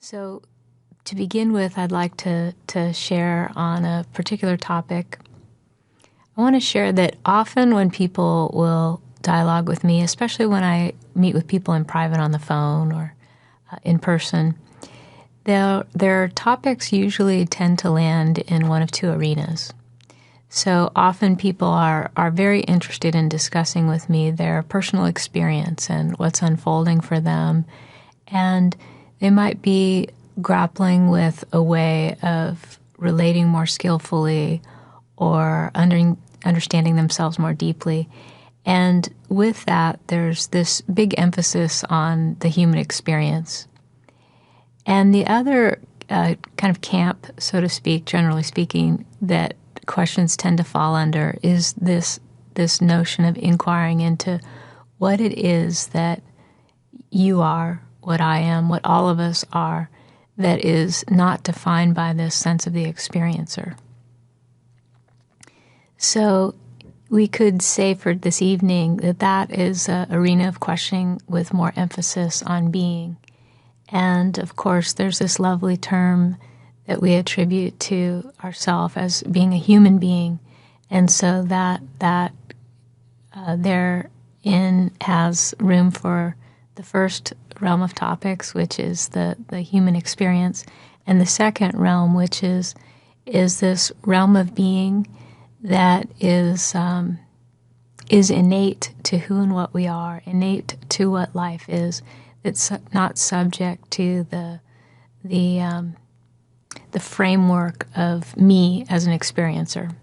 So, to begin with, I'd like to share on a particular topic. I want to share that often when people will dialogue with me, especially when I meet with people in private on the phone or in person, their topics usually tend to land in one of two arenas. So often people are very interested in discussing with me their personal experience and what's unfolding for them. And they might be grappling with a way of relating more skillfully or understanding themselves more deeply. And with that, there's this big emphasis on the human experience. And the other kind of camp, so to speak, generally speaking, that questions tend to fall under is this notion of inquiring into what it is that you are, what I am, what all of us are, that is not defined by this sense of the experiencer. So we could say for this evening that is an arena of questioning with more emphasis on being. And of course, there's this lovely term that we attribute to ourselves as being a human being. And so that therein has room for the first realm of topics, which is the human experience, and the second realm, which is this realm of being that is innate to who and what we are, innate to what life is. It's not subject to the framework of me as an experiencer.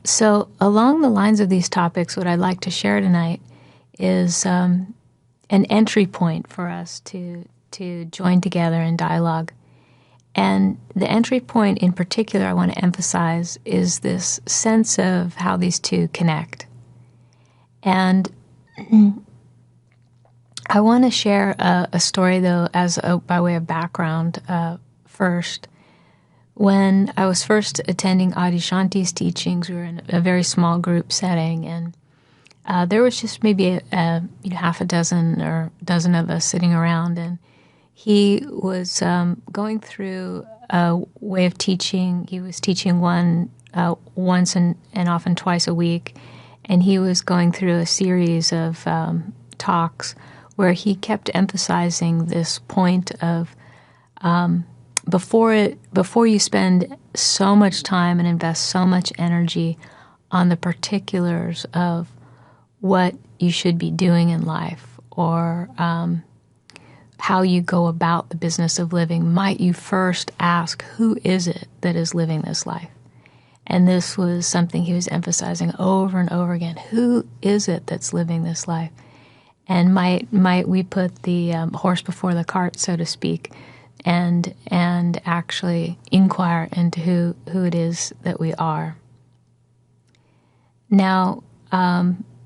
So along the lines of these topics, what I'd like to share tonight is an entry point for us to join together in dialogue. And the entry point in particular I want to emphasize is this sense of how these two connect. And I want to share a story, though, by way of background first. When I was first attending Adyashanti's teachings, we were in a very small group setting, and there was just maybe half a dozen or a dozen of us sitting around, and he was going through a way of teaching. He was teaching once and often twice a week, and he was going through a series of talks where he kept emphasizing this point of before you spend so much time and invest so much energy on the particulars of what you should be doing in life or how you go about the business of living, might you first ask, who is it that is living this life? And this was something he was emphasizing over and over again. Who is it that's living this life? And might we put the horse before the cart, so to speak, and actually inquire into who it is that we are. Now,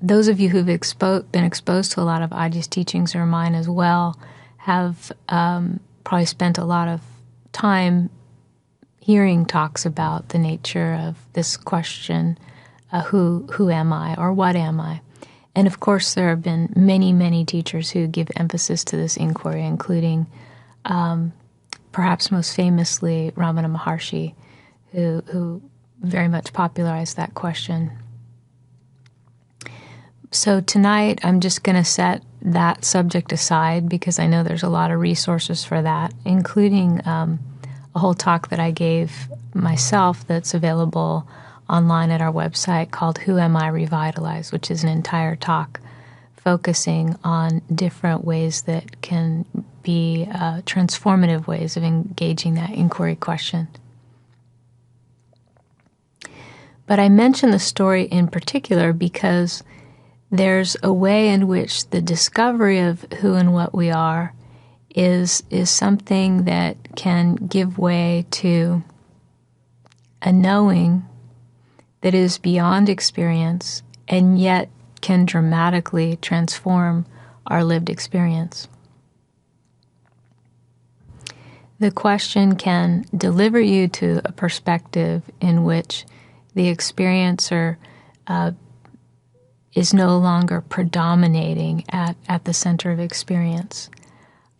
those of you who've been exposed to a lot of Adya's teachings or mine as well have probably spent a lot of time hearing talks about the nature of this question, who am I or what am I? And of course, there have been many, many teachers who give emphasis to this inquiry, including perhaps most famously Ramana Maharshi, who very much popularized that question. So tonight, I'm just going to set that subject aside because I know there's a lot of resources for that, including a whole talk that I gave myself that's available online at our website called Who Am I Revitalized, which is an entire talk focusing on different ways that can be transformative ways of engaging that inquiry question. But I mention the story in particular because there's a way in which the discovery of who and what we are is something that can give way to a knowing that is beyond experience and yet can dramatically transform our lived experience. The question can deliver you to a perspective in which the experiencer is no longer predominating at the center of experience.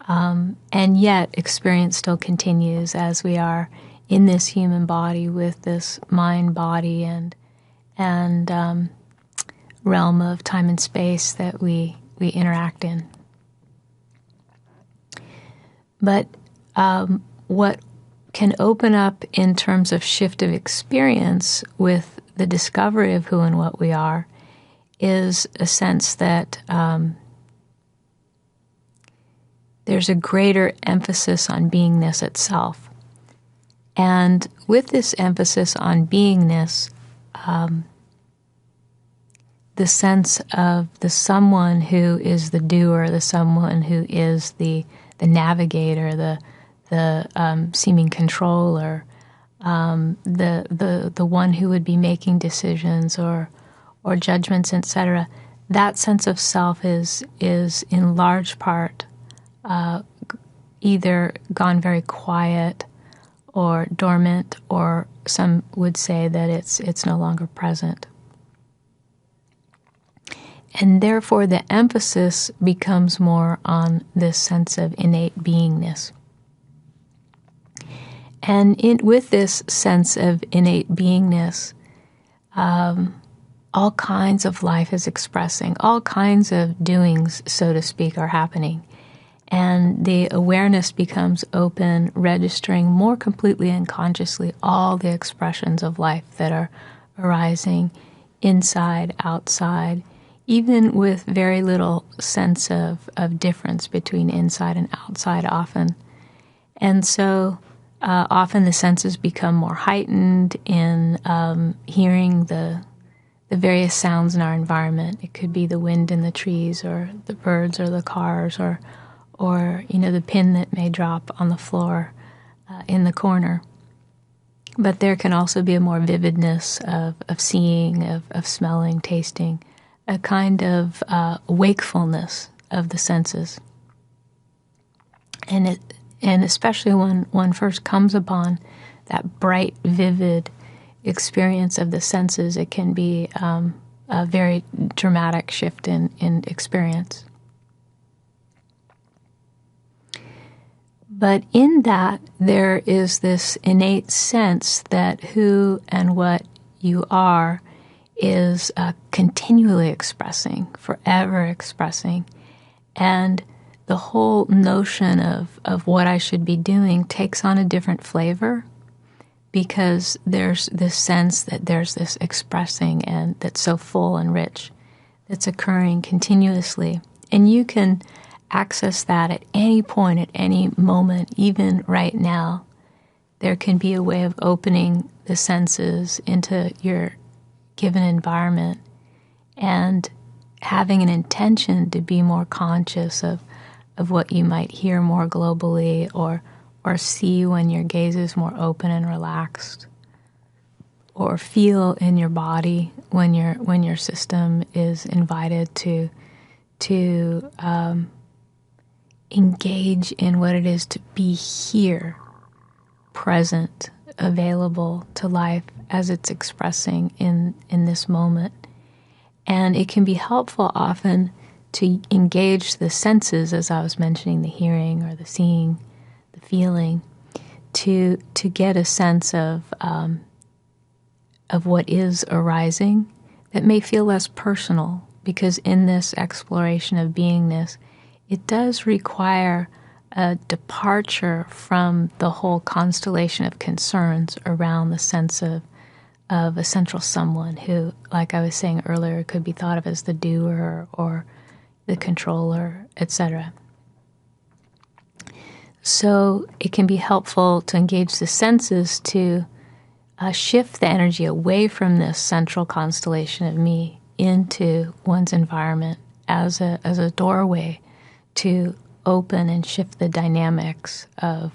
And yet experience still continues as we are in this human body with this mind body and realm of time and space that we interact in. But what can open up in terms of shift of experience with the discovery of who and what we are is a sense that there's a greater emphasis on beingness itself. And with this emphasis on beingness, the sense of the someone who is the doer, the someone who is the navigator, the seeming controller, the one who would be making decisions or judgments, etc. That sense of self is in large part either gone very quiet or dormant, or some would say that it's no longer present. And therefore the emphasis becomes more on this sense of innate beingness. And with this sense of innate beingness, all kinds of life is expressing, all kinds of doings, so to speak, are happening. And the awareness becomes open, registering more completely and consciously all the expressions of life that are arising inside, outside, even with very little sense of difference between inside and outside often. And so often the senses become more heightened in hearing the various sounds in our environment. It could be the wind in the trees or the birds or the cars or the pin that may drop on the floor in the corner. But there can also be a more vividness of seeing, of smelling, tasting, a kind of wakefulness of the senses. And especially when one first comes upon that bright, vivid experience of the senses, it can be a very dramatic shift in experience. But in that, there is this innate sense that who and what you are is continually expressing, forever expressing. And the whole notion of what I should be doing takes on a different flavor because there's this sense that there's this expressing and that's so full and rich that's occurring continuously. And you can access that at any point, at any moment, even right now. There can be a way of opening the senses into your given environment and having an intention to be more conscious of what you might hear more globally or see when your gaze is more open and relaxed, or feel in your body when your system is invited to engage in what it is to be here, present, available to life as it's expressing in this moment. And it can be helpful often to engage the senses, as I was mentioning, the hearing or the seeing, the feeling, to get a sense of what is arising that may feel less personal, because in this exploration of beingness, it does require a departure from the whole constellation of concerns around the sense of a central someone who, like I was saying earlier, could be thought of as the doer or the controller, etc. So it can be helpful to engage the senses to shift the energy away from this central constellation of me into one's environment as a doorway to open and shift the dynamics of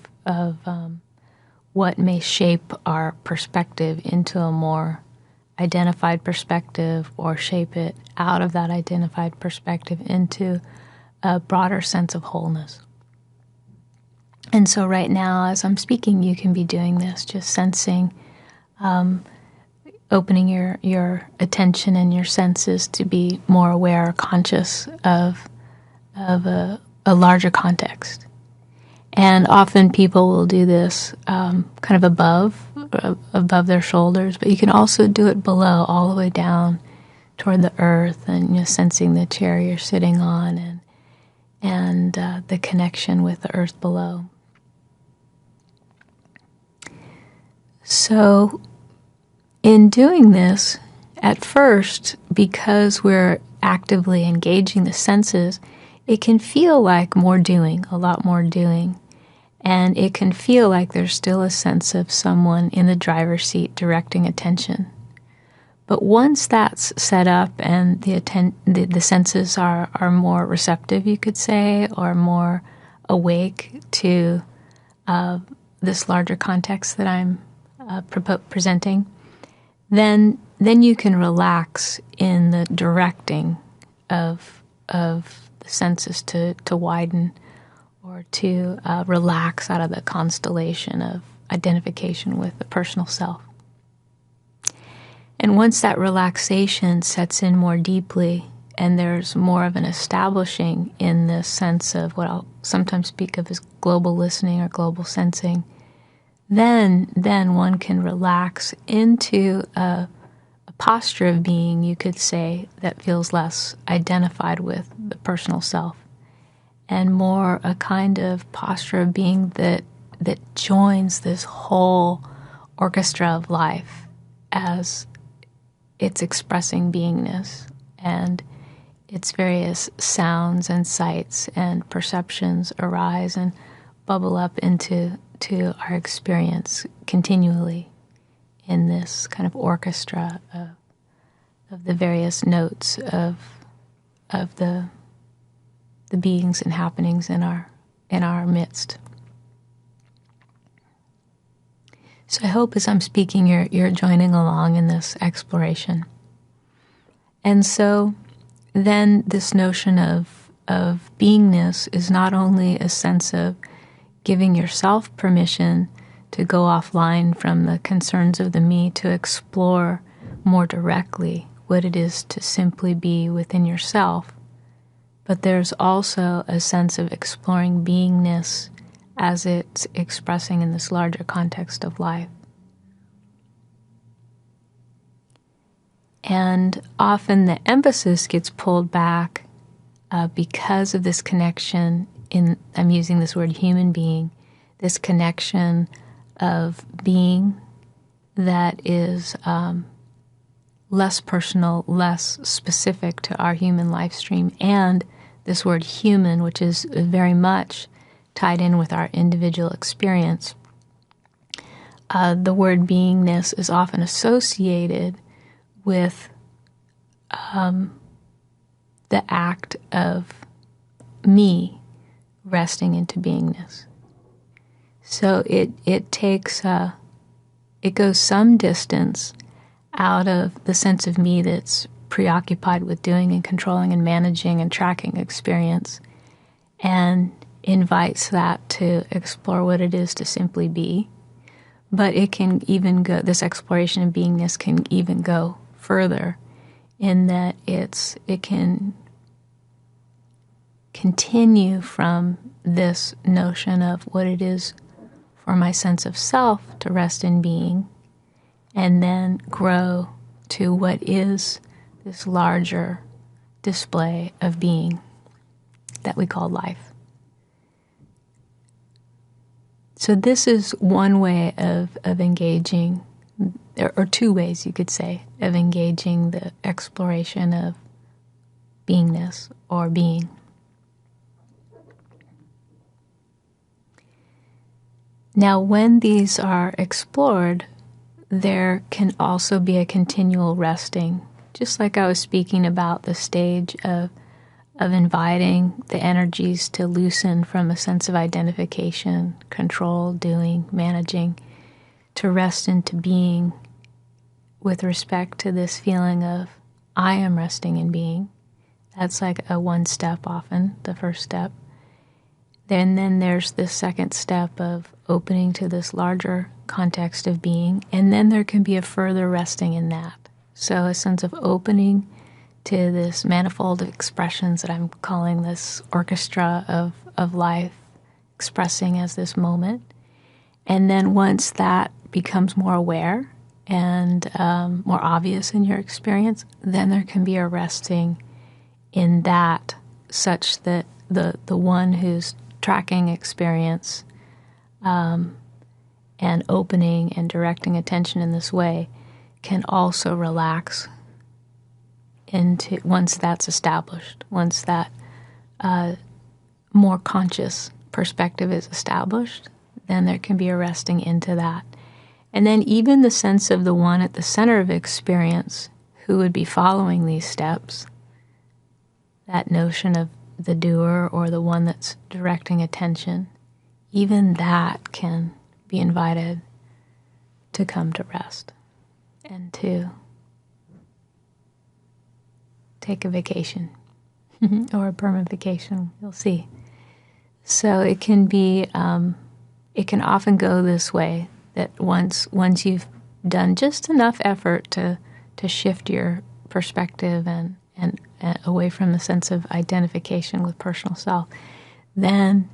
what may shape our perspective into a more identified perspective, or shape it out of that identified perspective into a broader sense of wholeness. And so right now, as I'm speaking, you can be doing this, just sensing, opening your attention and your senses to be more aware or conscious of a larger context. And often people will do this kind of above their shoulders, but you can also do it below, all the way down toward the earth, and sensing the chair you're sitting on, and the connection with the earth below. So in doing this, at first, because we're actively engaging the senses, it can feel like more doing, a lot more doing. And it can feel like there's still a sense of someone in the driver's seat directing attention. But once that's set up and the senses are more receptive, you could say, or more awake to this larger context that I'm presenting, then you can relax in the directing of the senses to widen, or to relax out of the constellation of identification with the personal self. And once that relaxation sets in more deeply, and there's more of an establishing in this sense of what I'll sometimes speak of as global listening or global sensing, then one can relax into a posture of being, you could say, that feels less identified with the personal self, and more a kind of posture of being that joins this whole orchestra of life as it's expressing beingness, and its various sounds and sights and perceptions arise and bubble up into our experience continually in this kind of orchestra of the various notes of the beings and happenings in our midst. So I hope as I'm speaking, you're joining along in this exploration. And so then this notion of beingness is not only a sense of giving yourself permission to go offline from the concerns of the me, to explore more directly what it is to simply be within yourself, but there's also a sense of exploring beingness as it's expressing in this larger context of life. And often the emphasis gets pulled back because of this connection I'm using this word human being, this connection of being that is less personal, less specific to our human life stream, and this word human, which is very much tied in with our individual experience. The word beingness is often associated with the act of me resting into beingness. So it takes, it goes some distance out of the sense of me that's preoccupied with doing and controlling and managing and tracking experience, and invites that to explore what it is to simply be. But it can even go, this exploration of beingness can even go further in that it can continue from this notion of what it is for my sense of self to rest in being, and then grow to what is this larger display of being that we call life. So this is one way of engaging, or two ways you could say, of engaging the exploration of beingness or being. Now, when these are explored, there can also be a continual resting, just like I was speaking about the stage of inviting the energies to loosen from a sense of identification, control, doing, managing, to rest into being with respect to this feeling of I am resting in being. That's like a one step often, the first step. Then there's this second step of opening to this larger context of being, and then there can be a further resting in that. So a sense of opening to this manifold expressions that I'm calling this orchestra of life, expressing as this moment. And then once that becomes more aware and more obvious in your experience, then there can be a resting in that, such that the one who's tracking experience and opening and directing attention in this way can also relax into, once that's established, once that more conscious perspective is established, then there can be a resting into that. And then even the sense of the one at the center of experience who would be following these steps, that notion of the doer or the one that's directing attention, even that can be invited to come to rest and to take a vacation or a permanent vacation, you'll see. So it can be, it can often go this way, that once you've done just enough effort to shift your perspective and away from the sense of identification with personal self, then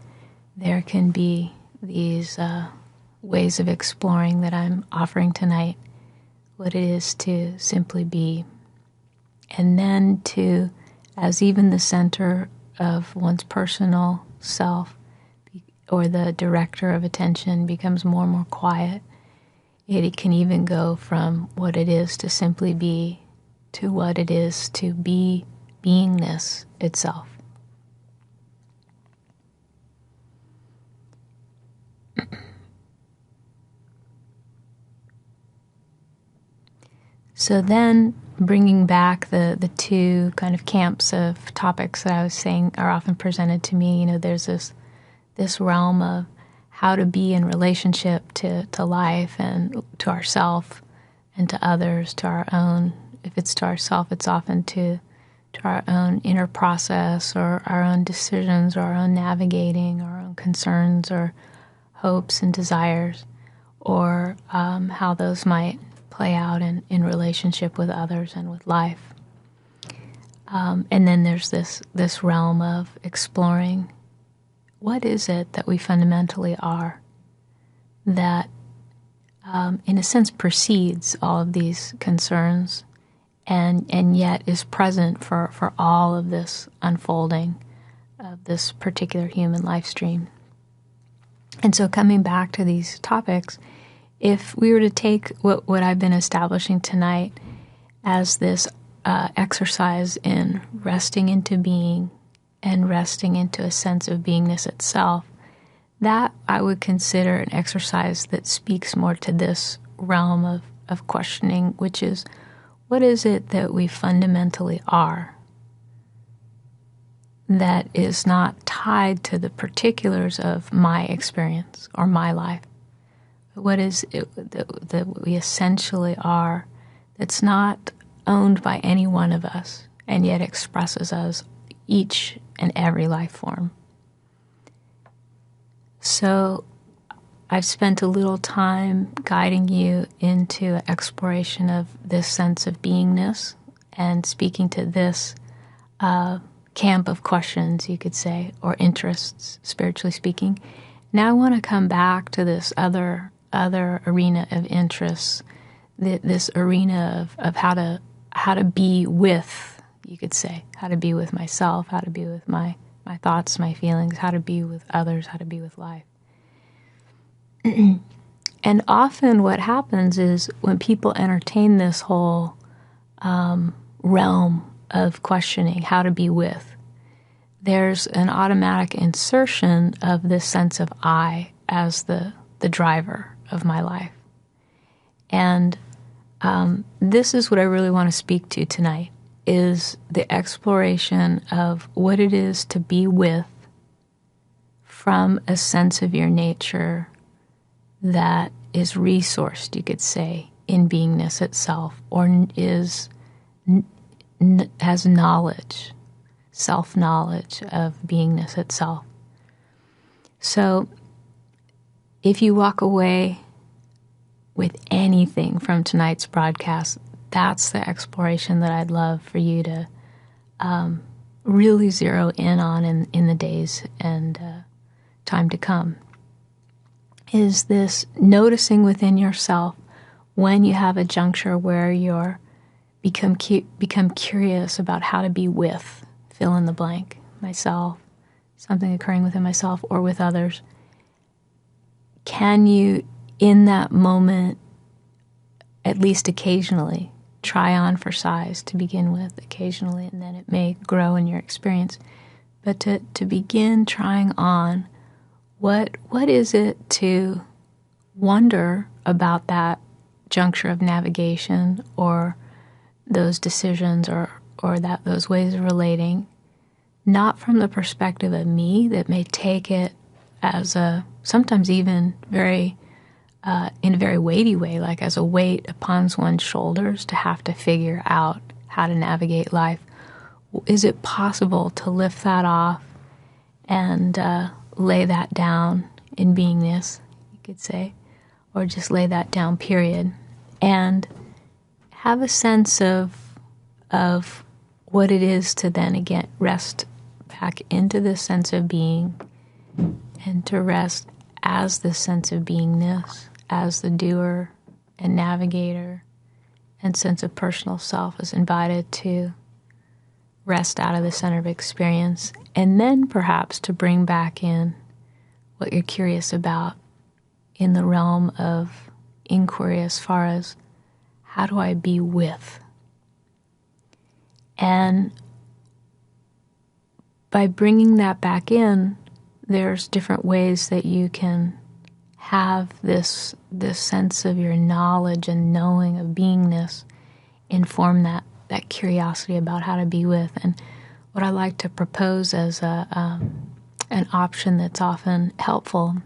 there can be these ways of exploring that I'm offering tonight, what it is to simply be. And then to, as even the center of one's personal self or the director of attention becomes more and more quiet, it can even go from what it is to simply be to what it is to be beingness itself. So then, bringing back the two kind of camps of topics that I was saying are often presented to me, there's this realm of how to be in relationship to life and to ourself and to others, to our own. If it's to ourself, it's often to our own inner process or our own decisions or our own navigating, our own concerns or hopes and desires, or how those might play out in relationship with others and with life. And then there's this realm of exploring what is it that we fundamentally are that, in a sense, precedes all of these concerns and yet is present for all of this unfolding of this particular human life stream. And so coming back to these topics, if we were to take what I've been establishing tonight as this exercise in resting into being and resting into a sense of beingness itself, that I would consider an exercise that speaks more to this realm of questioning, which is, what is it that we fundamentally are that is not tied to the particulars of my experience or my life? What is it that we essentially are that's not owned by any one of us and yet expresses us each and every life form? So I've spent a little time guiding you into exploration of this sense of beingness and speaking to this camp of questions, you could say, or interests, spiritually speaking. Now I want to come back to this other arena of interests, this arena of how to be with, you could say, how to be with myself, how to be with my thoughts, my feelings, how to be with others, how to be with life. And often what happens is when people entertain this whole realm of questioning how to be with, there's an automatic insertion of this sense of I as the driver of my life. And this is what I really want to speak to tonight, is the exploration of what it is to be with from a sense of your nature that is resourced, you could say, in beingness itself, or has knowledge, self-knowledge of beingness itself. So if you walk away with anything from tonight's broadcast, that's the exploration that I'd love for you to really zero in on in the days and time to come, is this noticing within yourself when you have a juncture where you're become curious about how to be with, fill in the blank, myself, something occurring within myself or with others. Can you, in that moment, at least occasionally, try on for size to begin with occasionally, and then it may grow in your experience. But to begin trying on, what is it to wonder about that juncture of navigation or those decisions or those ways of relating, not from the perspective of me that may take it as a, sometimes even very in a very weighty way, like as a weight upon one's shoulders to have to figure out how to navigate life. Is it possible to lift that off and lay that down in beingness, you could say, or just lay that down, period, and have a sense of what it is to then again rest back into this sense of being, and to rest as this sense of beingness, as the doer and navigator and sense of personal self is invited to rest out of the center of experience, and then perhaps to bring back in what you're curious about in the realm of inquiry as far as how do I be with? And by bringing that back in, there's different ways that you can have this sense of your knowledge and knowing of beingness inform that curiosity about how to be with. And what I like to propose as an option that's often helpful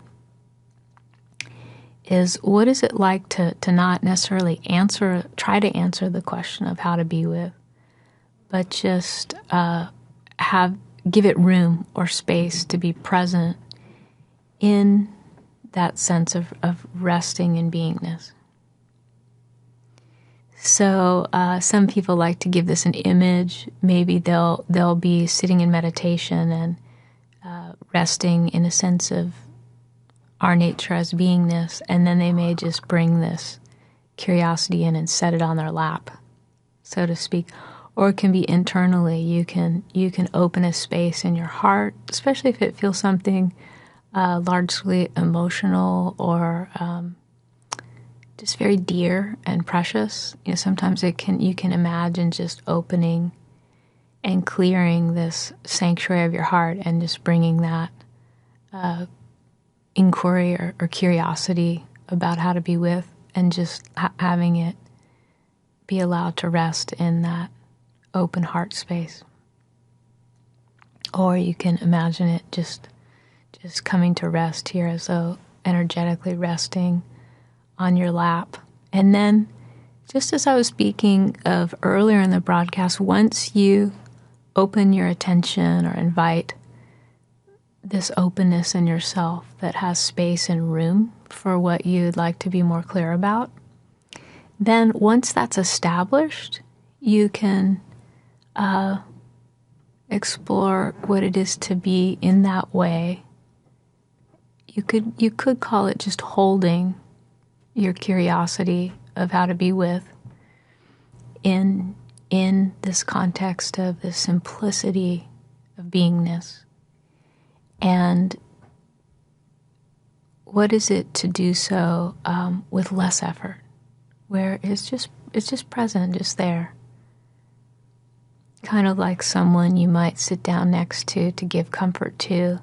is, what is it like to not necessarily try to answer the question of how to be with, but just give it room or space to be present in that sense of resting in beingness. So some people like to give this an image. Maybe they'll be sitting in meditation and resting in a sense of our nature as beingness, and then they may just bring this curiosity in and set it on their lap, so to speak. Or it can be internally. You can open a space in your heart, especially if it feels something largely emotional or just very dear and precious. You know, sometimes you can imagine just opening and clearing this sanctuary of your heart and just bringing that inquiry or curiosity about how to be with, and just having it be allowed to rest in that open heart space. Or you can imagine it just coming to rest here, as though energetically resting on your lap. And then, just as I was speaking of earlier in the broadcast, once you open your attention or invite this openness in yourself that has space and room for what you'd like to be more clear about, then once that's established, you can explore what it is to be in that way. You could call it just holding your curiosity of how to be with in this context of the simplicity of beingness. And what is it to do so with less effort, where it's just present, just there. Kind of like someone you might sit down next to give comfort to,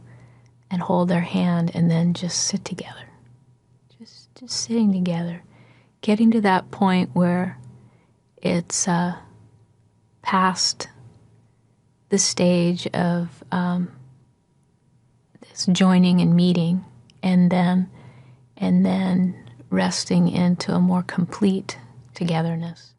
and hold their hand, and then just sit together. Just sitting together. Getting to that point where it's past the stage of this joining and meeting, and then resting into a more complete togetherness.